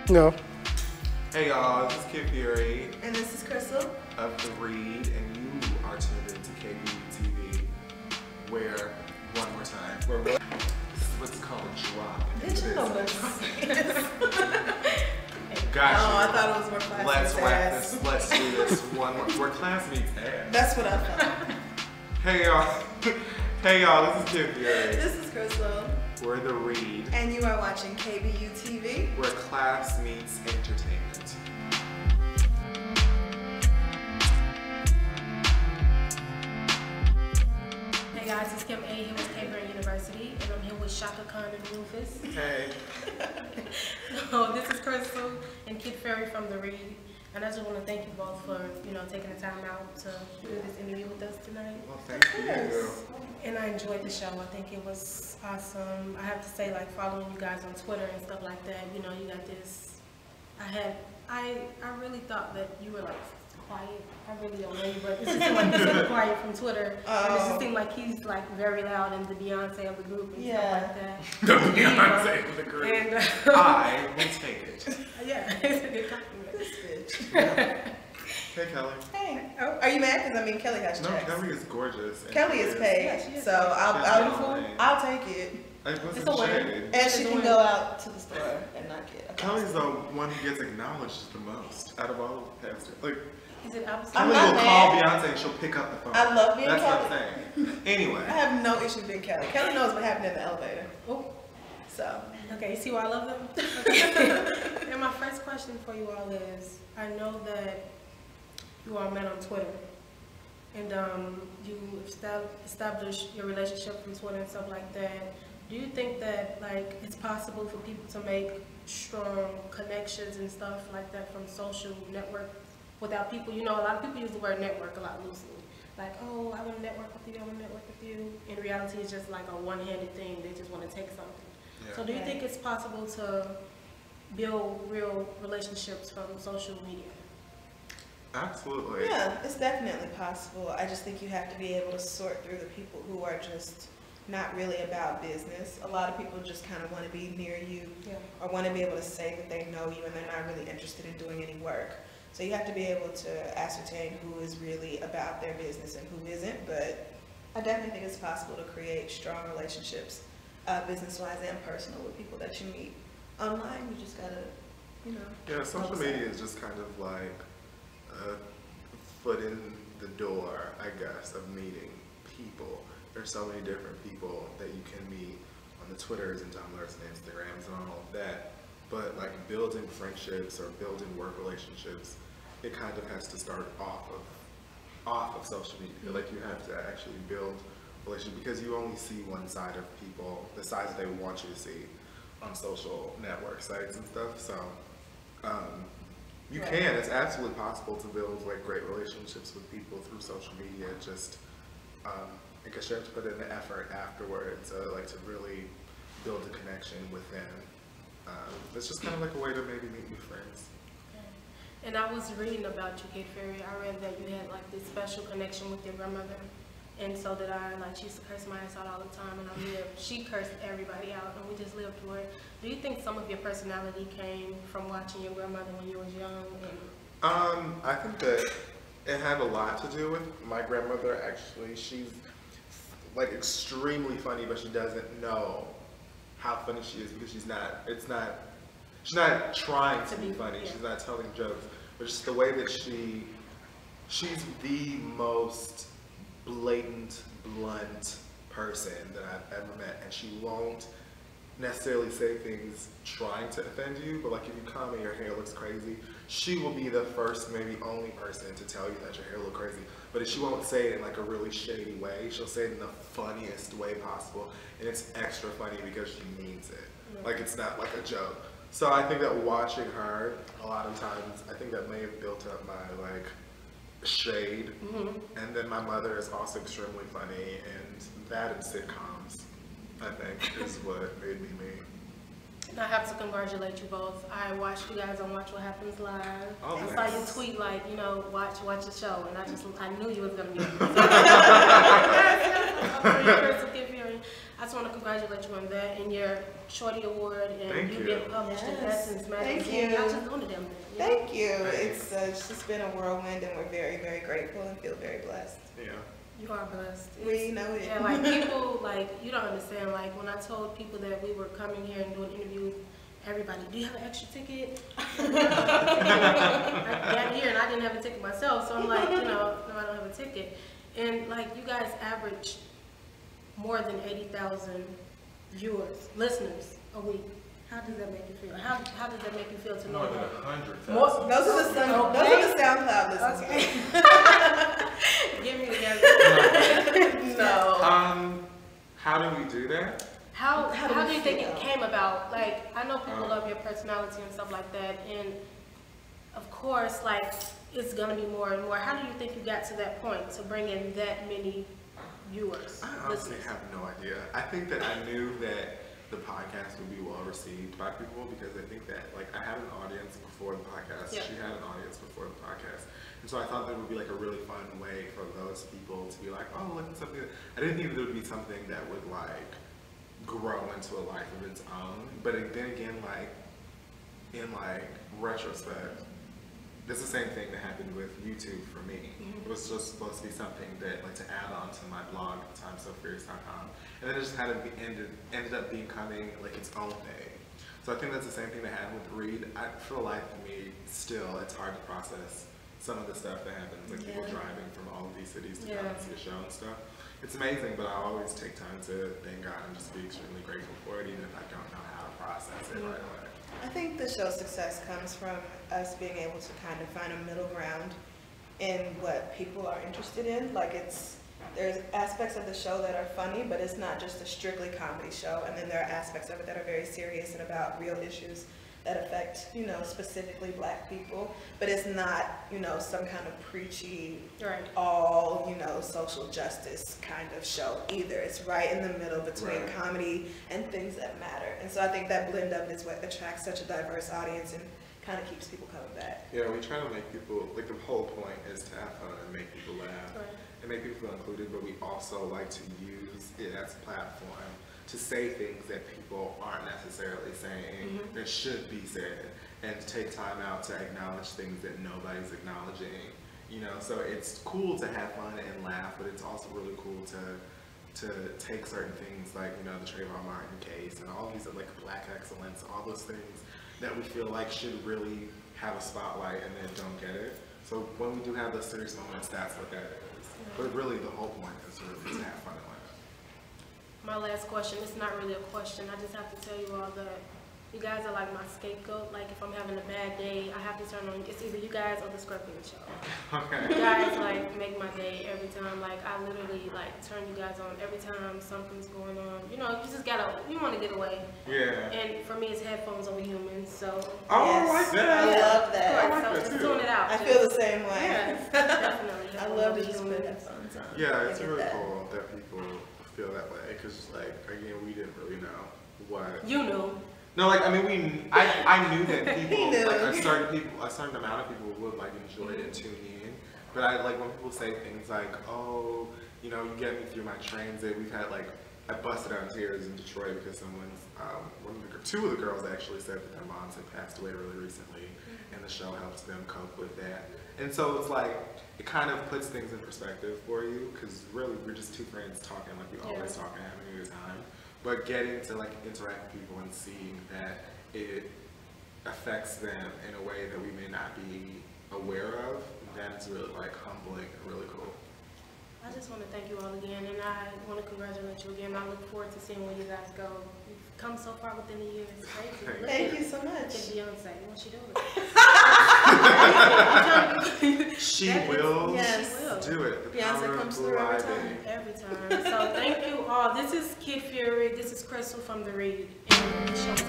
No. Hey y'all, this is Kid Fury. And this is Crystal. Of The Read, and you are tuned into KBU TV, where, one more time, this is what's called a drop. Did you know what? Gotcha. Oh, I thought it was more class. Let's wrap this, let's do this one more. Where class meets ass. That's what I thought. Hey y'all. Hey y'all, this is Kid Fury. This is Crystal. We're The Read. And you are watching KBU TV. Where class meets entertainment. Hey guys, it's Kim A here with KBU University, and I'm here with Shaka Khan and Rufus. Hey. So this is Crystal and Kid Fury from The Read, and I just want to thank you both for taking the time out to do this interview with us tonight. Well, thank you. And I enjoyed the show. I think it was awesome. I have to say, like, following you guys on Twitter and stuff like that. You got this. I really thought that you were like quiet. I really don't know you, but it just seemed like you're so quiet from Twitter. And it just seemed like he's like very loud and the Beyonce of the group and stuff like that. The Beyonce of the group. And, I will take it. Yeah, it's a good compliment. This bitch. Hey, Kelly. Hey. Oh, are you mad? Because I mean, Kelly has No, checks. Kelly is gorgeous. Kelly is paid, Yeah, she is so paid. I'll take it. It wasn't It's a win. shade. And she can go out to the store and not get a Kelly's the one who gets acknowledged the most out of all of the pastors. Like, Is it opposite? I'm Kelly not will call mad. Beyonce and she'll pick up the phone. I love being That's Kelly. what I'm saying. Anyway. I have no issue being Kelly. Kelly knows what happened in the elevator. Oh, So. okay. You see why I love them? And my first question for you all is: I know that you all met on Twitter, and you established your relationship from Twitter and stuff like that. Do you think that like it's possible for people to make strong connections and stuff like that from social network without people? A lot of people use the word network a lot loosely. Like, oh, I want to network with you, I want to network with you. In reality, it's just like a one-handed thing. They just want to take something. Yeah. So do you think it's possible to build real relationships from social media? Absolutely. Yeah, it's definitely possible. I just think you have to be able to sort through the people who are just not really about business. A lot of people just kind of want to be near you or want to be able to say that they know you and they're not really interested in doing any work. So you have to be able to ascertain who is really about their business and who isn't. But I definitely think it's possible to create strong relationships, business-wise and personal, with people that you meet online. You just gotta, Yeah, social media is just kind of like a foot in the door, I guess, of meeting people. There's so many different people that you can meet on the Twitters and Tumblrs and Instagrams and all of that. But like building friendships or building work relationships, it kind of has to start off of social media. Like you have to actually build relationships because you only see one side of people, the sides that they want you to see on social network sites and stuff. So you can, it's absolutely possible to build like great relationships with people through social media. Just I guess you have to put in the effort afterwards, to really build a connection with them. It's just kind of like a way to maybe meet new friends. Okay. And I was reading about you, Kid Fury. I read that you had like this special connection with your grandmother, and so did I. Like she used to curse my ass out all the time, and she cursed everybody out, and we just lived through it. Do you think some of your personality came from watching your grandmother when you was young? I think that it had a lot to do with my grandmother. Actually, she's like extremely funny, but she doesn't know how funny she is because she's not trying to be funny. Yeah. She's not telling jokes, but just the way that she's the most blatant, blunt person that I've ever met, and she won't necessarily say things trying to offend you, but like if you comment your hair looks crazy, she will be the first, maybe only person to tell you that your hair looks crazy. But she won't say it in like a really shady way. She'll say it in the funniest way possible, and it's extra funny because she means it. Like it's not like a joke. So I think that watching her a lot of times, I think that may have built up my like shade. And then my mother is also extremely funny, and that and sitcoms, I think, is what made me me. And I have to congratulate you both. I watched you guys on Watch What Happens Live. Oh, I saw you tweet like, watch the show, and I knew you was gonna be. I just want to congratulate you on that and your Shorty Award and Thank you you. being published in Essence Magazine. Thank you. Y'all just doing the damn thing. Thank you. Thanks. It's just been a whirlwind, and we're very, very grateful and feel very blessed. Yeah. You are blessed. We know it. Yeah, like people, like you don't understand. Like when I told people that we were coming here and doing interviews, everybody, do you have an extra ticket? I got here and I didn't have a ticket myself, so I'm like, no, I don't have a ticket. And like you guys average more than 80,000 viewers, listeners a week. How does that make you feel? How does that make you feel to know More than that? 100,000. Those are the SoundCloud listeners. Okay. Give me together. No. How do we do that? How do do we you think feel? it came about? Like, I know people love your personality and stuff like that, and of course, like, it's gonna be more and more. How do you think you got to that point to bring in that many viewers? I honestly have no idea. I think that I knew that the podcast would be well received by people because I think that, like, I had an audience before the podcast. Yeah. She had an audience before the podcast. And so I thought that would be like a really fun way for those people to be like, oh, look at something. I didn't think there would be something that would like grow into a life of its own. But then again, like in like retrospect, it's the same thing that happened with YouTube for me. It was just supposed to be something that like to add on to my blog at the time, SoFurious.com. And then it just kind of ended up becoming like its own thing. So I think that's the same thing that happened with Read. For the life of me, still, it's hard to process some of the stuff that happens, like people driving from all of these cities to come and see a show and stuff. It's amazing, but I always take time to thank God and just be extremely grateful for it, even if I don't know how to process it right away. I think the show's success comes from us being able to kind of find a middle ground in what people are interested in. Like there's aspects of the show that are funny, but it's not just a strictly comedy show. And then there are aspects of it that are very serious and about real issues that affect, specifically Black people. But it's not, some kind of preachy, all, social justice kind of show either. It's right in the middle between comedy and things that matter. And so I think that blend of it is what attracts such a diverse audience and kind of keeps people coming back. Yeah, we try to make people, like the whole point is to have fun and make people laugh and make people feel included, but we also like to use it as a platform to say things that people aren't necessarily saying that should be said, and to take time out to acknowledge things that nobody's acknowledging. So it's cool to have fun and laugh, but it's also really cool to take certain things like the Trayvon Martin case and all these like Black excellence, all those things that we feel like should really have a spotlight and then don't get it. So when we do have those serious moments, that's what that is. But really, the whole point is really to have fun and laugh. My last question, it's not really a question, I just have to tell you all that you guys are like my scapegoat. Like if I'm having a bad day, I have to turn on, it's either you guys or the Scorpion Show. Okay. You guys like make my day every time. Like I literally like turn you guys on every time something's going on. You just gotta, you wanna get away. Yeah. And for me it's headphones over humans, so. Oh, I like that. I love that. I like so that just too. tune it out. I feel the same way. Yeah, definitely. I love to just put headphones on. Yeah, it's I get really that. cool that people feel that way, because like again, we didn't really know what. You knew. No, like I mean, I knew that people, knew. like a certain amount of people would like enjoy it and tune in. But I like when people say things like, oh, you get me through my transit. We've had like, I busted out in tears in Detroit because two of the girls actually said that their moms had passed away really recently, and the show helps them cope with that. And so it's like, it kind of puts things in perspective for you, because really we're just two friends talking like we always talk and having a good time. But getting to like interact with people and seeing that it affects them in a way that we may not be aware of, that's really like humbling and really cool. I just want to thank you all again, and I want to congratulate you again. I look forward to seeing where you guys go. You've come so far within a year. It's crazy. Thank you so Look much. at Beyonce. What she doing? She will Yes. do it. The Beyonce power of comes Blue through every Ivy. time. Every time. So thank you all. This is Kid Fury. This is Crystal from The Read. And the show's